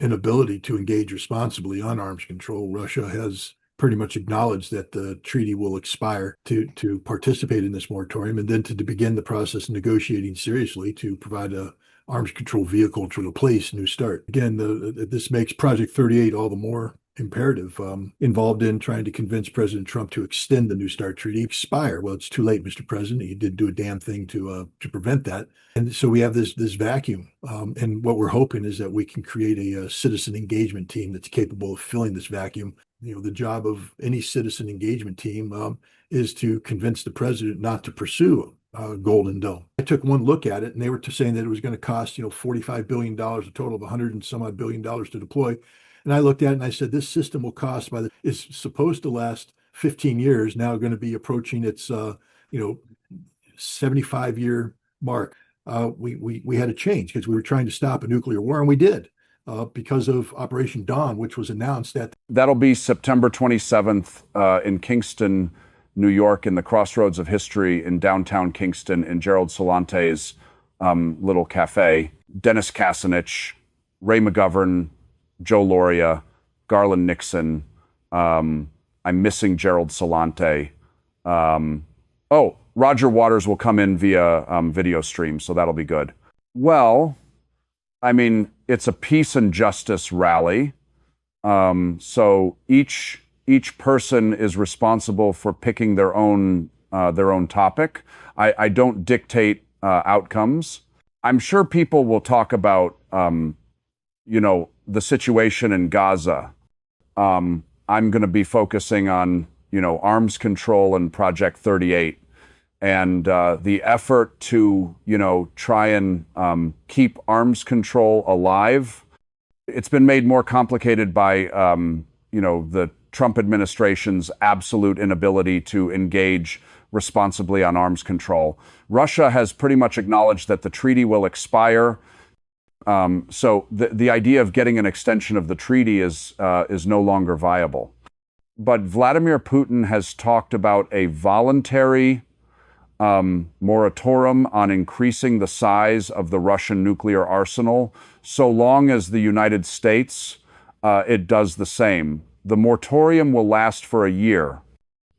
inability to engage responsibly on arms control. Russia has pretty much acknowledged that the treaty will expire to participate in this moratorium, and then to begin the process of negotiating seriously to provide a arms control vehicle to replace New START. Again, this makes Project 38 all the more imperative, involved in trying to convince President Trump to extend the New START treaty expire. Well, it's too late, Mr. President. You didn't do a damn thing to prevent that. And so we have this vacuum. And what we're hoping is that we can create a citizen engagement team that's capable of filling this vacuum. You know, the job of any citizen engagement team is to convince the president not to pursue Golden Dome. I took one look at it, and they were saying that it was going to cost, $45 billion, a total of 100 and some odd billion dollars to deploy. And I looked at it and I said, this system will cost is supposed to last 15 years, now going to be approaching its 75-year mark. We had to change because we were trying to stop a nuclear war, and we did because of Operation Dawn, which was announced at. That'll be September 27th in Kingston, New York, in the Crossroads of History in downtown Kingston, in Gerald Solante's little cafe. Dennis Kucinich, Ray McGovern, Joe Loria, Garland Nixon. I'm missing Gerald Solante. Roger Waters will come in via video stream, so that'll be good. Well, I mean, it's a peace and justice rally. So each person is responsible for picking their own topic. I don't dictate outcomes. I'm sure people will talk about the situation in Gaza. I'm going to be focusing on arms control and Project 38. And the effort to, try and keep arms control alive. It's been made more complicated by, the Trump administration's absolute inability to engage responsibly on arms control. Russia has pretty much acknowledged that the treaty will expire. So the idea of getting an extension of the treaty is no longer viable. But Vladimir Putin has talked about a voluntary moratorium on increasing the size of the Russian nuclear arsenal, so long as the United States it does the same. The moratorium will last for a year,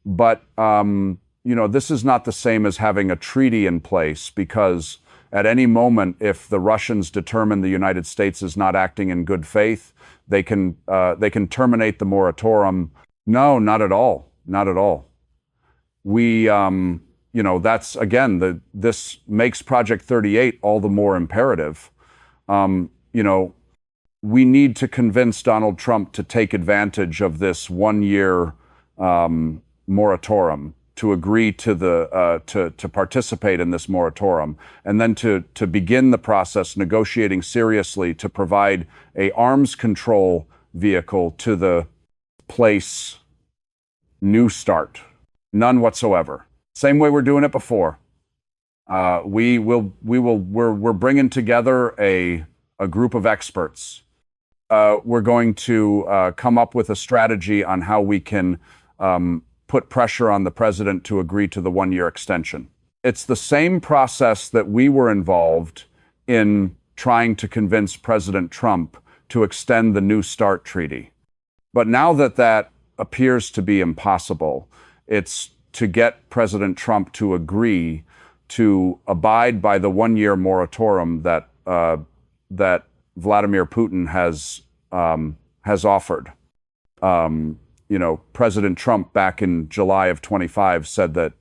but this is not the same as having a treaty in place, because at any moment, if the Russians determine the United States is not acting in good faith, they can terminate the moratorium. No, not at all, not at all. We that's, again, this makes Project 38 all the more imperative. We need to convince Donald Trump to take advantage of this 1-year moratorium, to agree to to participate in this moratorium, and then to begin the process negotiating seriously to provide a arms control vehicle to the place New START. None whatsoever. Same way we're doing it before. We're bringing together a group of experts. We're going to come up with a strategy on how we can put pressure on the president to agree to the 1-year extension. It's the same process that we were involved in trying to convince President Trump to extend the New START treaty. But now that appears to be impossible, it's to get President Trump to agree to abide by the 1-year moratorium that Vladimir Putin has offered. President Trump back in July of 25 said that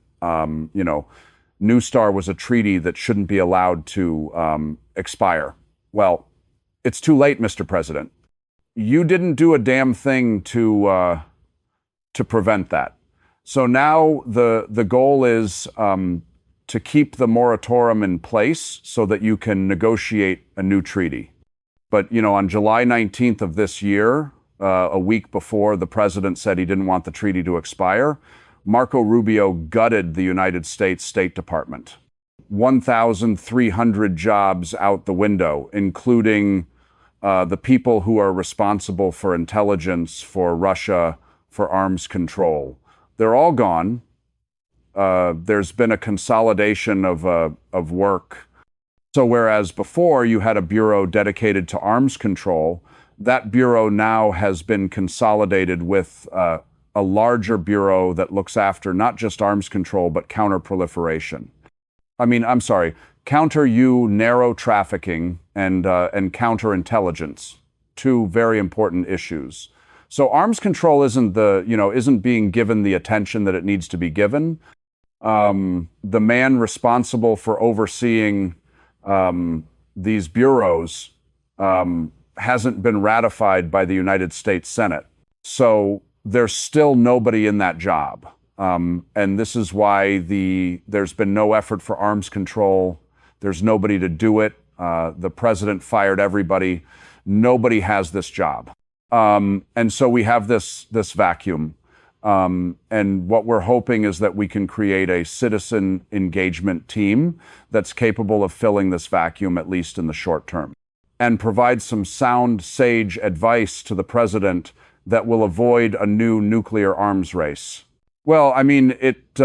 New START was a treaty that shouldn't be allowed to expire. Well, it's too late, Mr. President. You didn't do a damn thing to prevent that. So now the goal is to keep the moratorium in place so that you can negotiate a new treaty. But, on July 19th of this year, a week before the president said he didn't want the treaty to expire, Marco Rubio gutted the United States State Department. 1,300 jobs out the window, including the people who are responsible for intelligence, for Russia, for arms control. They're all gone. There's been a consolidation of work. So whereas before you had a bureau dedicated to arms control, that bureau now has been consolidated with a larger bureau that looks after not just arms control, but counterproliferation. I'm sorry, counter-U narrow trafficking and counterintelligence, two very important issues. So arms control isn't being given the attention that it needs to be given. The man responsible for overseeing these bureaus hasn't been ratified by the United States Senate. So there's still nobody in that job. And this is why there's been no effort for arms control. There's nobody to do it. The president fired everybody. Nobody has this job. And so we have this vacuum. And what we're hoping is that we can create a citizen engagement team that's capable of filling this vacuum, at least in the short term, and provide some sound, sage advice to the president that will avoid a new nuclear arms race. Well, it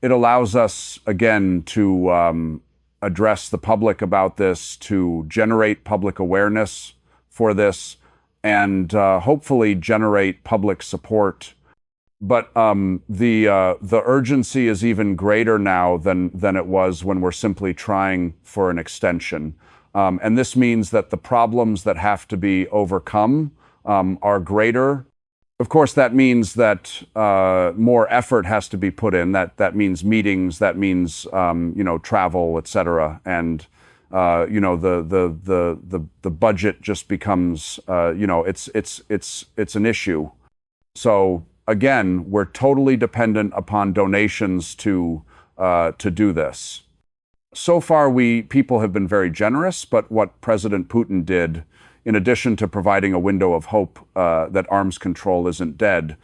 allows us, again, to address the public about this, to generate public awareness for this, and hopefully generate public support. But the urgency is even greater now than it was when we're simply trying for an extension. And this means that the problems that have to be overcome are greater. Of course, that means that more effort has to be put in. That means meetings. That means travel, etc. And the budget just becomes it's an issue. So again, we're totally dependent upon donations to do this. So far, people have been very generous, but what President Putin did, in addition to providing a window of hope that arms control isn't dead,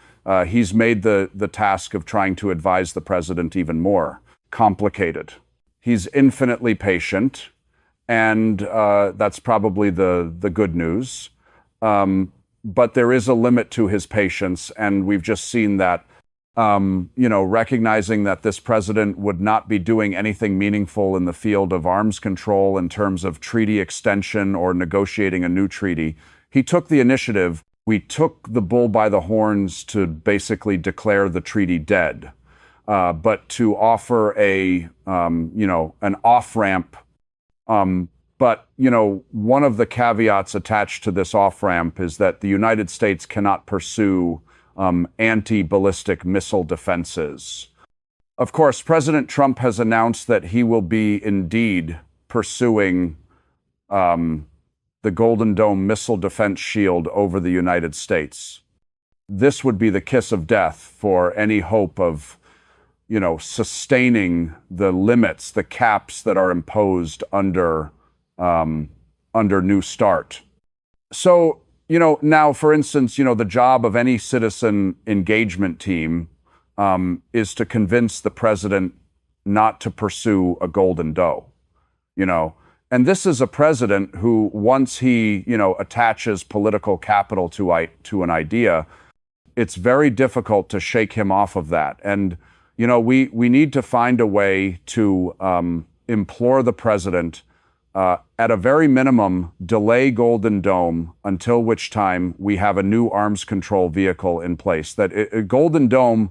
he's made the task of trying to advise the president even more complicated. He's infinitely patient, and that's probably the good news. But there is a limit to his patience, and we've just seen that, recognizing that this president would not be doing anything meaningful in the field of arms control in terms of treaty extension or negotiating a new treaty. He took the initiative. We took the bull by the horns to basically declare the treaty dead, but to offer an off-ramp. But, one of the caveats attached to this off-ramp is that the United States cannot pursue anti-ballistic missile defenses. Of course, President Trump has announced that he will be indeed pursuing the Golden Dome missile defense shield over the United States. This would be the kiss of death for any hope of, sustaining the limits, the caps that are imposed under New START. So, now, for instance, the job of any citizen engagement team is to convince the president not to pursue a golden doe, And this is a president who, once he, attaches political capital to an idea, it's very difficult to shake him off of that. And, we need to find a way to implore the president, at a very minimum, delay Golden Dome until which time we have a new arms control vehicle in place. That a Golden Dome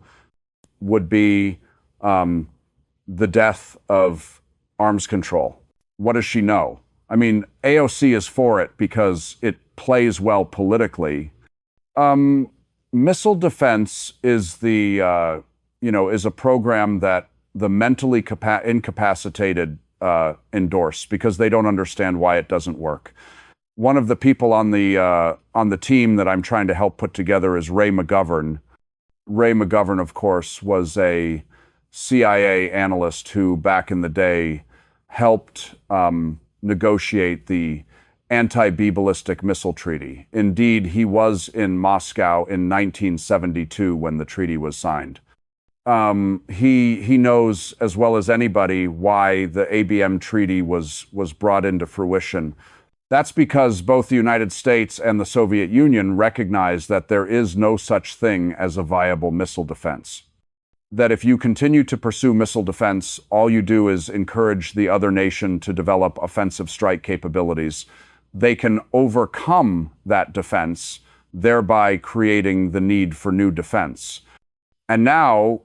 would be the death of arms control. What does she know? AOC is for it because it plays well politically. Missile defense is is a program that the mentally incapacitated endorse because they don't understand why it doesn't work. One of the people on the team that I'm trying to help put together is Ray McGovern. Ray McGovern, of course, was a CIA analyst who, back in the day, helped negotiate the anti-ballistic missile treaty. Indeed, he was in Moscow in 1972 when the treaty was signed. He knows as well as anybody why the ABM treaty was brought into fruition. That's because both the United States and the Soviet Union recognize that there is no such thing as a viable missile defense. That if you continue to pursue missile defense, all you do is encourage the other nation to develop offensive strike capabilities. they can overcome that defense, thereby creating the need for new defense. And now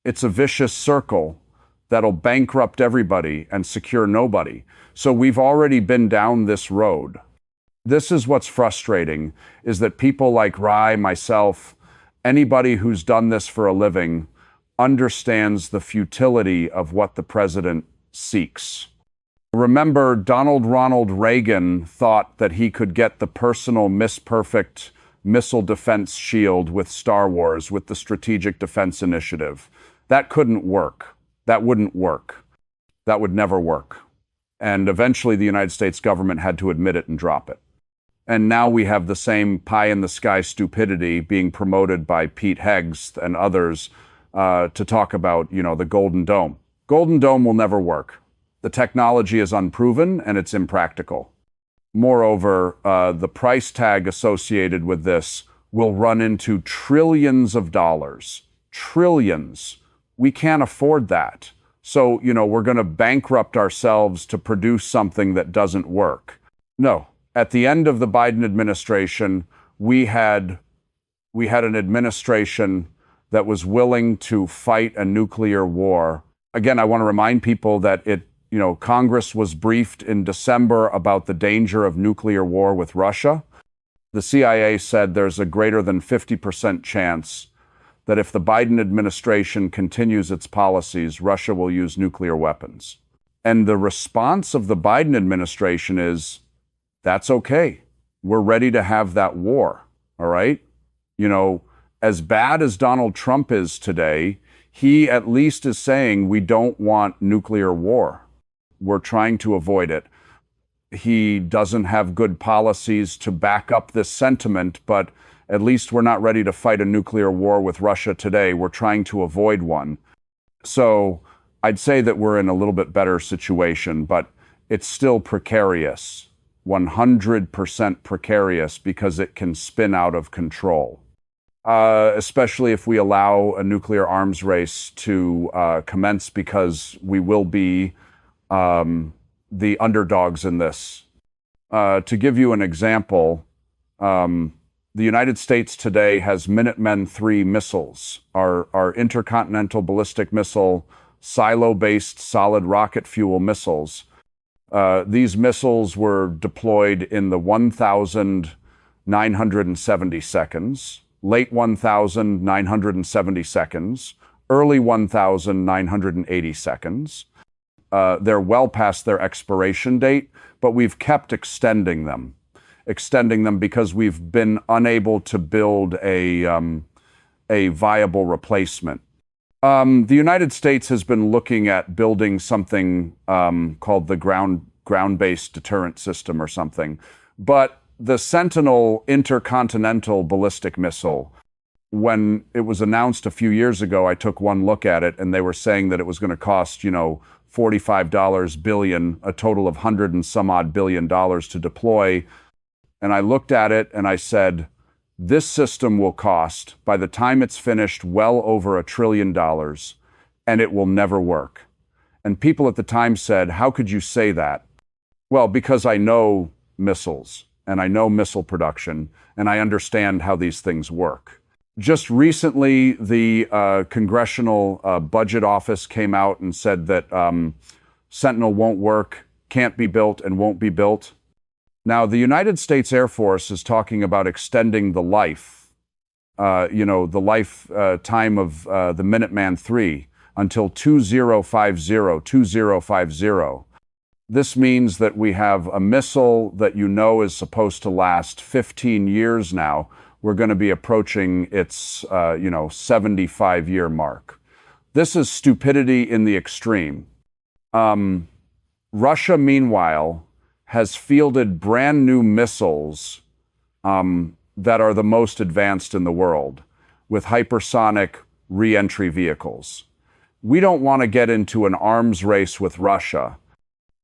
it's a vicious circle that'll bankrupt everybody and secure nobody. So we've already been down this road. This is what's frustrating, is that people like Rye, myself, anybody who's done this for a living understands the futility of what the president seeks. Remember, Donald Ronald Reagan thought that he could get the personal misperfect missile defense shield with Star Wars, with the Strategic Defense Initiative. That couldn't work. That wouldn't work. That would never work. And eventually the United States government had to admit it and drop it. And now we have the same pie-in-the-sky stupidity being promoted by Pete Heggs and others to talk about, the Golden Dome. Golden Dome will never work. The technology is unproven and it's impractical. Moreover, the price tag associated with this will run into trillions of dollars. Trillions. We can't afford that. So, we're going to bankrupt ourselves to produce something that doesn't work. No. At the end of the Biden administration, we had an administration that was willing to fight a nuclear war. Again, I want to remind people that Congress was briefed in December about the danger of nuclear war with Russia. The CIA said there's a greater than 50% chance that if the Biden administration continues its policies, Russia will use nuclear weapons. And the response of the Biden administration is, that's okay. We're ready to have that war, all right? As bad as Donald Trump is today, he at least is saying we don't want nuclear war. We're trying to avoid it. He doesn't have good policies to back up this sentiment, but at least we're not ready to fight a nuclear war with Russia today. We're trying to avoid one. So I'd say that we're in a little bit better situation, but it's still precarious. 100% precarious because it can spin out of control, especially if we allow a nuclear arms race to commence, because we will be the underdogs in this. To give you an example, the United States today has Minutemen III missiles, our intercontinental ballistic missile, silo-based solid rocket fuel missiles. These missiles were deployed in the 1,970 seconds, late 1,970 seconds, early 1,980 seconds. They're well past their expiration date, but we've kept extending them because we've been unable to build a viable replacement. The United States has been looking at building something called the ground-based deterrent system or something. But the Sentinel intercontinental ballistic missile, when it was announced a few years ago, I took one look at it and they were saying that it was going to cost, $45 billion, a total of 100 and some odd billion dollars to deploy. And I looked at it and I said, this system will cost, by the time it's finished, well over $1 trillion, and it will never work. And people at the time said, how could you say that? Well, because I know missiles, and I know missile production, and I understand how these things work. Just recently, the Congressional Budget Office came out and said that Sentinel won't work, can't be built, and won't be built. Now, the United States Air Force is talking about extending the life, the lifetime of the Minuteman III until 2050. This means that we have a missile that is supposed to last 15 years now. We're going to be approaching its, 75-year mark. This is stupidity in the extreme. Russia, meanwhile, has fielded brand new missiles that are the most advanced in the world, with hypersonic re-entry vehicles. We don't want to get into an arms race with Russia.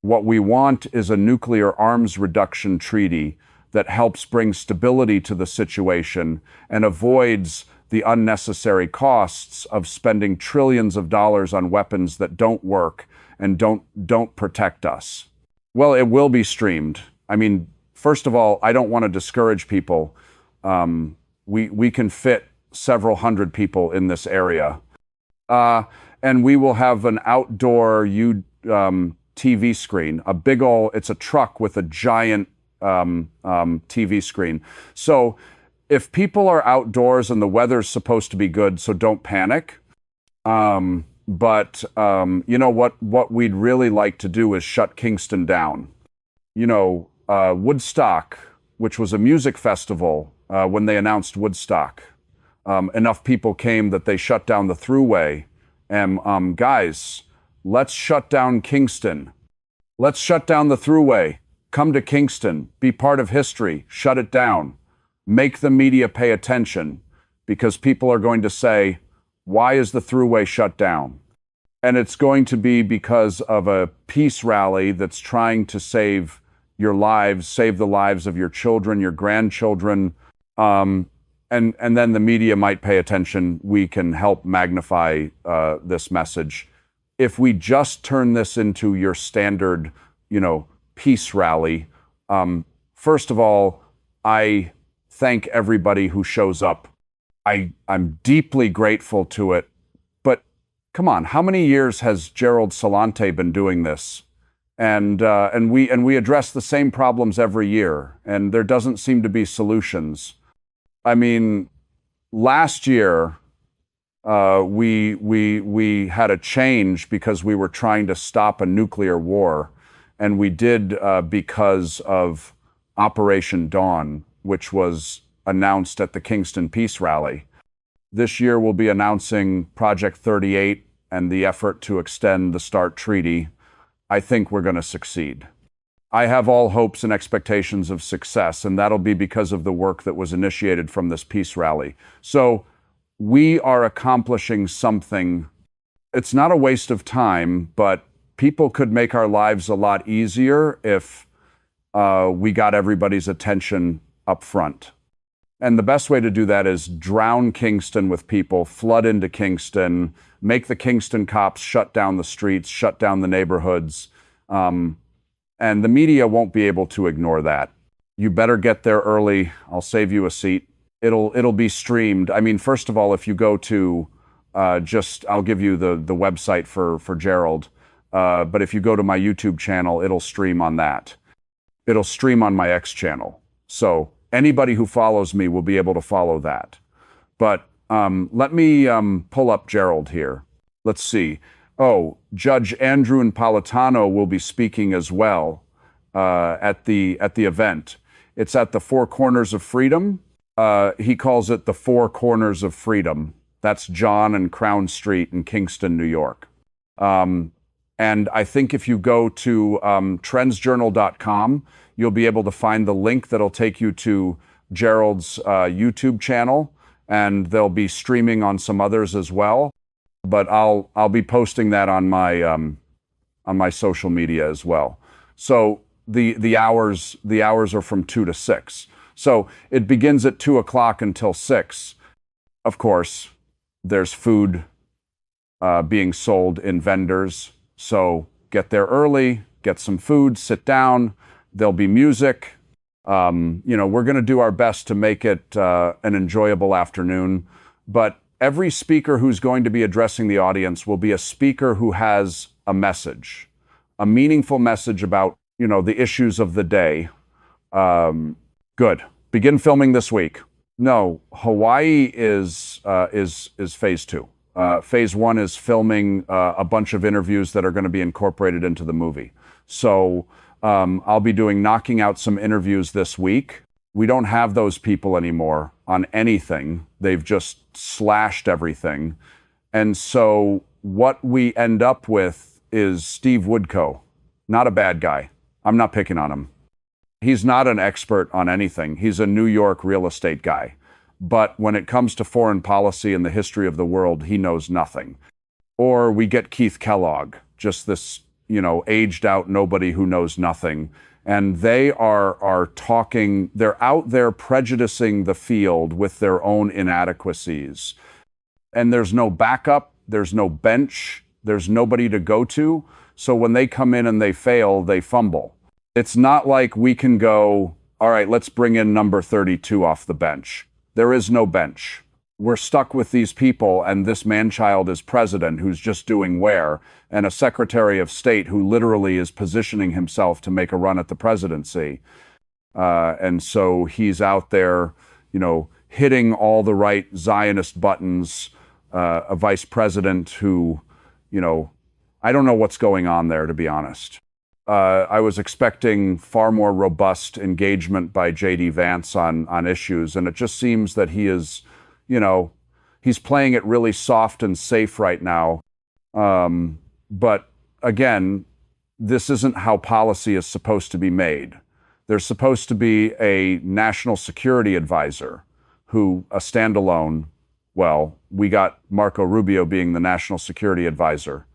What we want is a nuclear arms reduction treaty that helps bring stability to the situation and avoids the unnecessary costs of spending trillions of dollars on weapons that don't work and don't protect us. Well, it will be streamed. I mean, first of all, I don't want to discourage people. We can fit several hundred people in this area. And we will have an outdoor TV screen, a big old, it's a truck with a giant TV screen. So if people are outdoors and the weather's supposed to be good, so don't panic. But you know what we'd really like to do is shut Kingston down. You know, Woodstock, which was a music festival, when they announced Woodstock, enough people came that they shut down the thruway. And guys, let's shut down Kingston. Let's shut down the thruway. Come to Kingston. Be part of history. Shut it down. Make the media pay attention, because people are going to say, why is the thruway shut down? And it's going to be because of a peace rally that's trying to save your lives, save the lives of your children, your grandchildren. And then the media might pay attention. We can help magnify this message. If we just turn this into your standard, peace rally, first of all, I thank everybody who shows up. I'm deeply grateful to it. But come on, how many years has Gerald Salante been doing this? And we address the same problems every year, and there doesn't seem to be solutions. I mean, last year we had a change because we were trying to stop a nuclear war, and we did because of Operation Dawn, which was announced at the Kingston Peace Rally. This year we'll be announcing Project 38 and the effort to extend the START Treaty. I think we're going to succeed. I have all hopes and expectations of success, and that'll be because of the work that was initiated from this peace rally. So we are accomplishing something. It's not a waste of time, but people could make our lives a lot easier if we got everybody's attention up front. And the best way to do that is drown Kingston with people, flood into Kingston, make the Kingston cops shut down the streets, shut down the neighborhoods. And the media won't be able to ignore that. You better get there early. I'll save you a seat. It'll be streamed. I mean, first of all, if you go to I'll give you the website for Gerald. But if you go to my YouTube channel, it'll stream on that. It'll stream on my X channel. So anybody who follows me will be able to follow that. But let me pull up Gerald here. Let's see. Oh, Judge Andrew Napolitano will be speaking as well at the event. It's at the Four Corners of Freedom. He calls it the Four Corners of Freedom. That's John and Crown Street in Kingston, New York. And I think if you go to trendsjournal.com, you'll be able to find the link that'll take you to Gerald's YouTube channel, and they'll be streaming on some others as well. But I'll be posting that on my social media as well. So the hours are from 2 to 6. So it begins at 2 o'clock until 6. Of course, there's food being sold in vendors. So get there early, get some food, sit down. There'll be music. We're going to do our best to make it an enjoyable afternoon. But every speaker who's going to be addressing the audience will be a speaker who has a message, a meaningful message about, the issues of the day. Good. Begin filming this week. No, Hawaii is phase 2. Phase 1 is filming a bunch of interviews that are going to be incorporated into the movie. So I'll be knocking out some interviews this week. We don't have those people anymore on anything. They've just slashed everything. And so what we end up with is Steve Woodco. Not a bad guy. I'm not picking on him. He's not an expert on anything. He's a New York real estate guy. But when it comes to foreign policy and the history of the world, he knows nothing. Or we get Keith Kellogg, just this, aged out nobody who knows nothing. And they are talking, they're out there prejudicing the field with their own inadequacies. And there's no backup, there's no bench, there's nobody to go to. So when they come in and they fail, they fumble. It's not like we can go, all right, let's bring in number 32 off the bench. There is no bench. We're stuck with these people, and this man-child is president who's just doing where, and a secretary of state who literally is positioning himself to make a run at the presidency. And so he's out there, hitting all the right Zionist buttons, a vice president who, I don't know what's going on there, to be honest. I was expecting far more robust engagement by J.D. Vance on issues, and it just seems that he is, he's playing it really soft and safe right now. But again, this isn't how policy is supposed to be made. There's supposed to be a national security advisor who, a standalone, well, we got Marco Rubio being the national security advisor.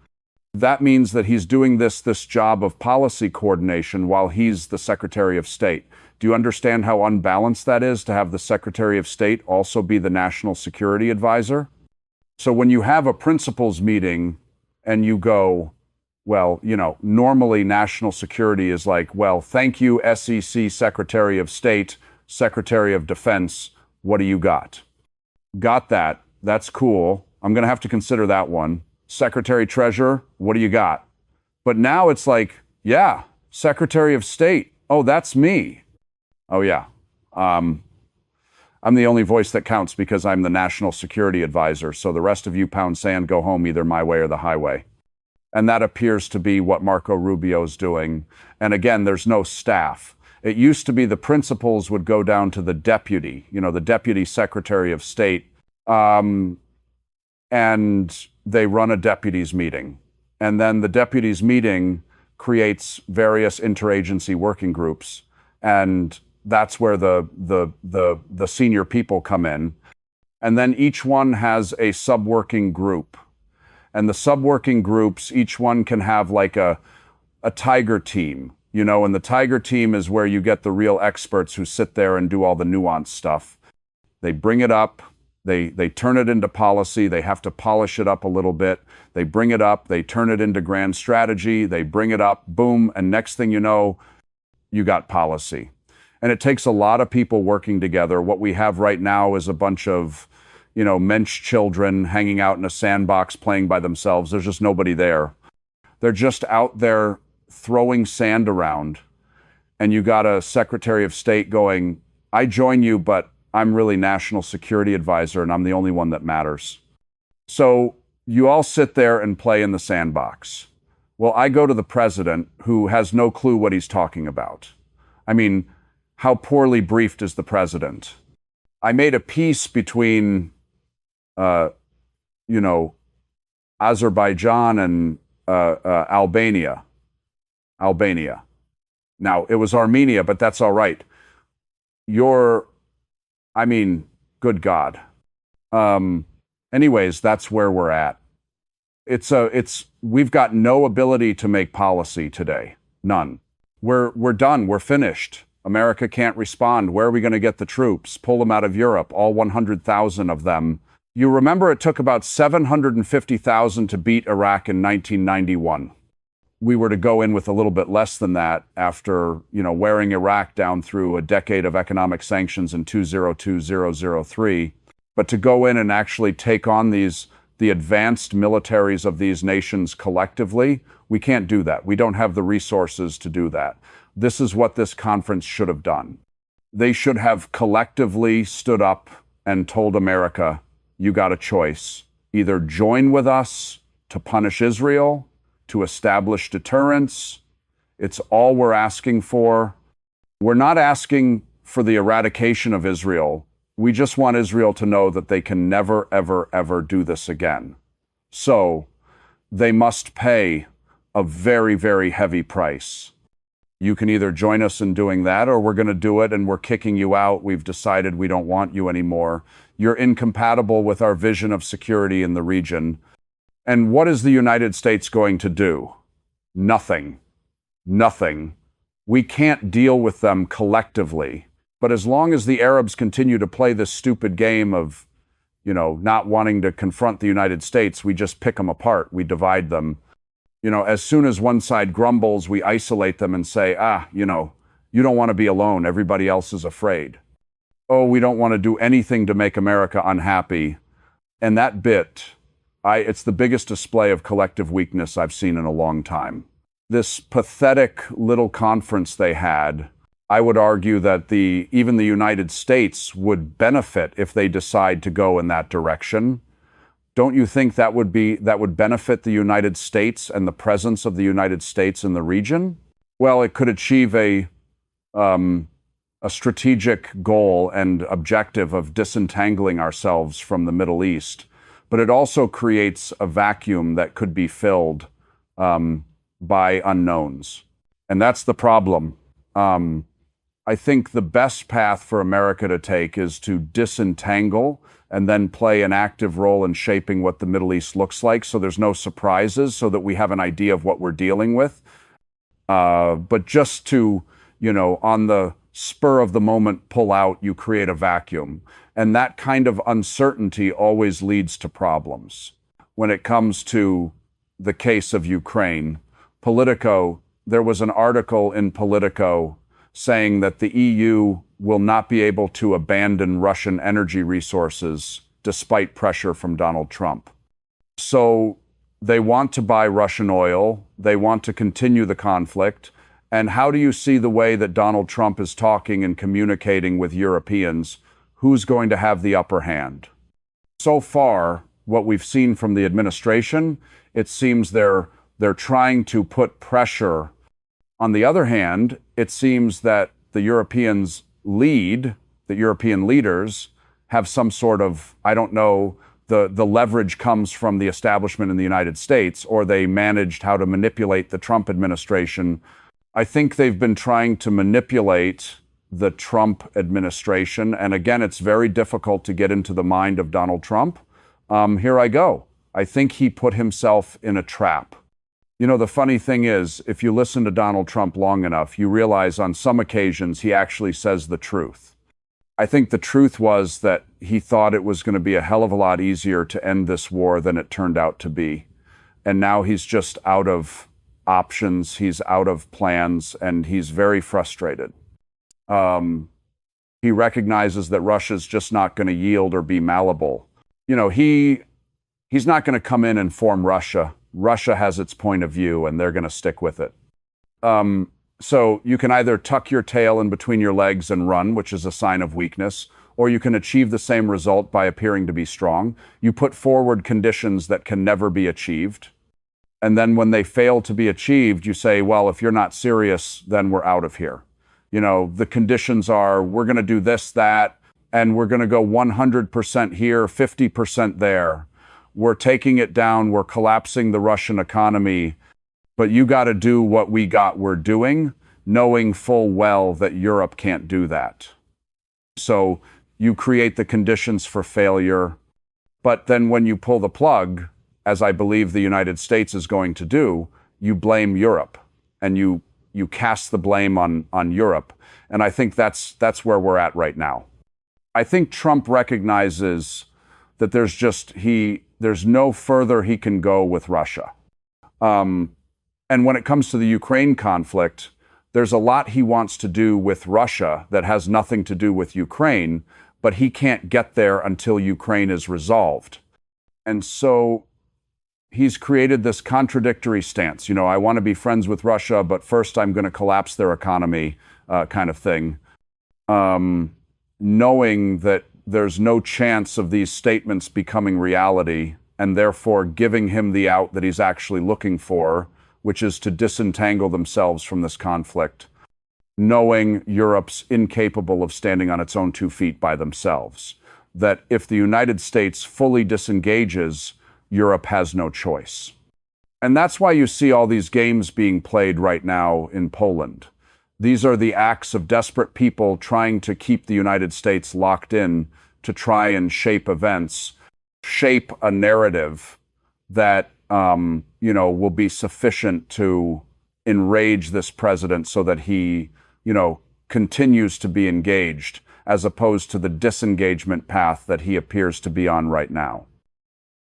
That means that he's doing this job of policy coordination while he's the Secretary of State. Do you understand how unbalanced that is to have the Secretary of State also be the national security advisor? So when you have a principals meeting and you go, well, normally national security is like, well, thank you, SEC Secretary of State, Secretary of Defense, what do you got? Got that. That's cool. I'm going to have to consider that one. Secretary Treasurer, what do you got? But now it's like, yeah, Secretary of State. Oh, that's me. Oh, yeah. I'm the only voice that counts because I'm the national security advisor. So the rest of you pound sand, go home either my way or the highway. And that appears to be what Marco Rubio's doing. And again, there's no staff. It used to be the principals would go down to the deputy, the deputy secretary of state, and they run a deputies meeting. And then the deputies meeting creates various interagency working groups. And that's where the senior people come in. And then each one has a sub-working group. And the sub-working groups, each one can have like a tiger team, and the tiger team is where you get the real experts who sit there and do all the nuanced stuff. They bring it up, they turn it into policy, they have to polish it up a little bit, they bring it up, they turn it into grand strategy, they bring it up, boom, and next thing you know, you got policy. And it takes a lot of people working together. What we have right now is a bunch of mensch children hanging out in a sandbox playing by themselves. There's just nobody there. They're just out there throwing sand around. And you got a Secretary of State going, I join you, but I'm really national security advisor and I'm the only one that matters. So you all sit there and play in the sandbox. Well, I go to the president who has no clue what he's talking about. I mean, how poorly briefed is the president? I made a peace between Azerbaijan and Albania. Now, it was Armenia, but that's all right. Good God. Anyways, that's where we're at. We've got no ability to make policy today. None. We're done. We're finished. America can't respond. Where are we going to get the troops? Pull them out of Europe, all 100,000 of them. You remember it took about 750,000 to beat Iraq in 1991. We were to go in with a little bit less than that after, wearing Iraq down through a decade of economic sanctions in 2002-003. But to go in and actually take on the advanced militaries of these nations collectively, we can't do that. We don't have the resources to do that. This is what this conference should have done. They should have collectively stood up and told America, you got a choice. Either join with us to punish Israel, to establish deterrence. It's all we're asking for. We're not asking for the eradication of Israel. We just want Israel to know that they can never, ever, ever do this again. So they must pay a very, very heavy price. You can either join us in doing that, or we're going to do it and we're kicking you out. We've decided we don't want you anymore. You're incompatible with our vision of security in the region. And what is the United States going to do? Nothing. Nothing. We can't deal with them collectively. But as long as the Arabs continue to play this stupid game of, not wanting to confront the United States, we just pick them apart. We divide them. As soon as one side grumbles, we isolate them and say, You don't want to be alone. Everybody else is afraid. Oh, we don't want to do anything to make America unhappy. And that bit, it's the biggest display of collective weakness I've seen in a long time. This pathetic little conference they had, I would argue that even the United States would benefit if they decide to go in that direction. Don't you think that would benefit the United States and the presence of the United States in the region? Well, it could achieve a strategic goal and objective of disentangling ourselves from the Middle East, but it also creates a vacuum that could be filled by unknowns. And that's the problem. I think the best path for America to take is to disentangle and then play an active role in shaping what the Middle East looks like, so there's no surprises, so that we have an idea of what we're dealing with. But just to, on the spur of the moment pull out, you create a vacuum. And that kind of uncertainty always leads to problems. When it comes to the case of Ukraine, Politico, there was an article in Politico saying that the EU will not be able to abandon Russian energy resources despite pressure from Donald Trump. So they want to buy Russian oil. They want to continue the conflict. And how do you see the way that Donald Trump is talking and communicating with Europeans? Who's going to have the upper hand? So far, what we've seen from the administration, it seems they're trying to put pressure. On the other hand, it seems that the European leaders have some sort of, I don't know, the leverage comes from the establishment in the United States, or they managed how to manipulate the Trump administration. I think they've been trying to manipulate the Trump administration. And again, it's very difficult to get into the mind of Donald Trump. Here I go. I think he put himself in a trap. The funny thing is, if you listen to Donald Trump long enough, you realize on some occasions he actually says the truth. I think the truth was that he thought it was going to be a hell of a lot easier to end this war than it turned out to be. And now he's just out of options, he's out of plans, and he's very frustrated. He recognizes that Russia's just not going to yield or be malleable. He's not going to come in and form Russia. Russia has its point of view, and they're going to stick with it. So you can either tuck your tail in between your legs and run, which is a sign of weakness, or you can achieve the same result by appearing to be strong. You put forward conditions that can never be achieved. And then when they fail to be achieved, you say, well, if you're not serious, then we're out of here. The conditions are, we're going to do this, that, and we're going to go 100% here, 50% there. We're taking it down. We're collapsing the Russian economy. But you got to do what we're doing, knowing full well that Europe can't do that. So you create the conditions for failure. But then when you pull the plug, as I believe the United States is going to do, you blame Europe, and you cast the blame on Europe. And I think that's where we're at right now. I think Trump recognizes that there's no further he can go with Russia. And when it comes to the Ukraine conflict, there's a lot he wants to do with Russia that has nothing to do with Ukraine, but he can't get there until Ukraine is resolved. And so he's created this contradictory stance. I want to be friends with Russia, but first I'm going to collapse their economy, kind of thing. Knowing that there's no chance of these statements becoming reality, and therefore giving him the out that he's actually looking for, which is to disentangle themselves from this conflict, knowing Europe's incapable of standing on its own 2 feet by themselves, that if the United States fully disengages, Europe has no choice. And that's why you see all these games being played right now in Poland. These are the acts of desperate people trying to keep the United States locked in to try and shape events, shape a narrative that will be sufficient to enrage this president so that he, continues to be engaged, as opposed to the disengagement path that he appears to be on right now.